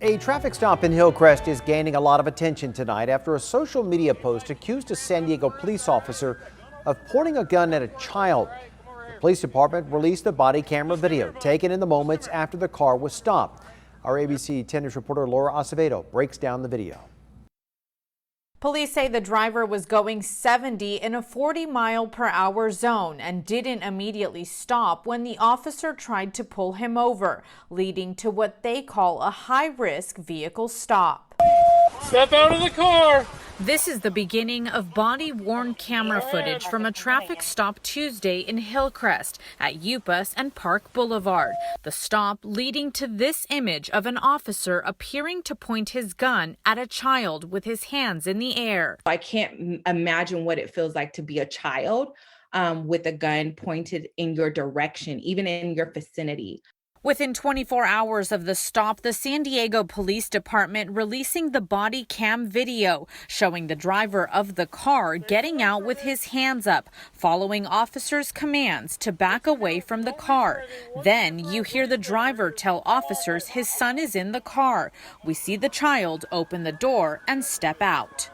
A traffic stop in Hillcrest is gaining a lot of attention tonight after a social media post accused a San Diego police officer of pointing a gun at a child. The police department released the body camera video taken in the moments after the car was stopped. Our ABC 10 News reporter Laura Acevedo breaks down the video. Police say the driver was going 70 in a 40-mile-per-hour zone and didn't immediately stop when the officer tried to pull him over, leading to what they call a high-risk vehicle stop. Step out of the car! This is the beginning of body-worn camera footage from a traffic stop Tuesday in Hillcrest at Upas and Park Boulevard. The stop leading to this image of an officer appearing to point his gun at a child with his hands in the air. I can't imagine what it feels like to be a child with a gun pointed in your direction, even in your vicinity. Within 24 hours of the stop, the San Diego Police Department releasing the body cam video showing the driver of the car getting out with his hands up, following officers' commands to back away from the car. Then you hear the driver tell officers his son is in the car. We see the child open the door and step out.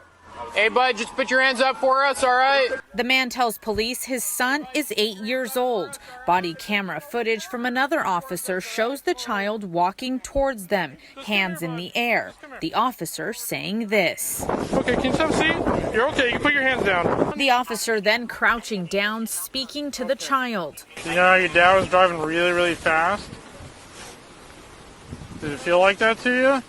Hey, bud, just put your hands up for us, all right? The man tells police his son is 8 years old. Body camera footage from another officer shows the child walking towards them, hands in the air. The officer saying this. Okay, can you have a seat? You're okay, you can put your hands down. The officer then crouching down, speaking to the child. You know how your dad was driving really, really fast? Did it feel like that to you?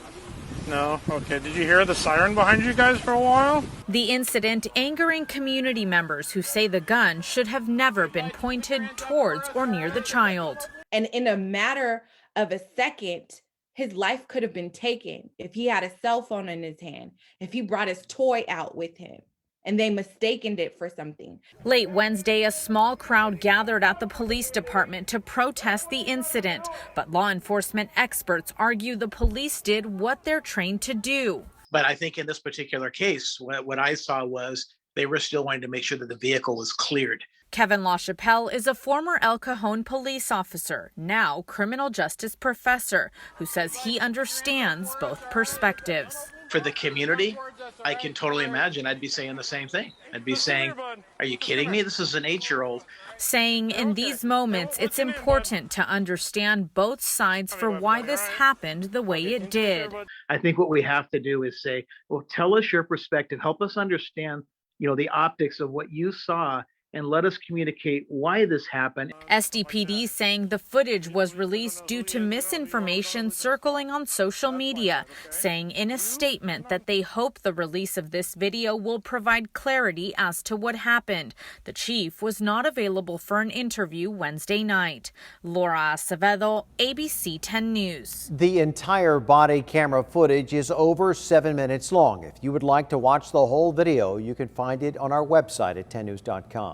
No? Okay. Did you hear the siren behind you guys for a while? The incident angering community members who say the gun should have never been pointed towards or near the child. And in a matter of a second, his life could have been taken if he had a cell phone in his hand, if he brought his toy out with him, and they mistaken it for something. Late Wednesday, a small crowd gathered at the police department to protest the incident. But law enforcement experts argue the police did what they're trained to do. But I think in this particular case, what I saw was they were still wanting to make sure that the vehicle was cleared. Kevin LaChapelle is a former El Cajon police officer, now criminal justice professor, who says he understands both perspectives. For the community, I can totally imagine I'd be saying the same thing. I'd be saying, are you kidding me? This is an 8-year-old. Saying in these moments, it's important to understand both sides for why this happened the way it did. I think what we have to do is say, well, tell us your perspective. Help us understand, the optics of what you saw, and let us communicate why this happened. SDPD saying the footage was released due to misinformation circling on social media, saying in a statement that they hope the release of this video will provide clarity as to what happened. The chief was not available for an interview Wednesday night. Laura Acevedo, ABC 10 News. The entire body camera footage is over 7 minutes long. If you would like to watch the whole video, you can find it on our website at 10news.com.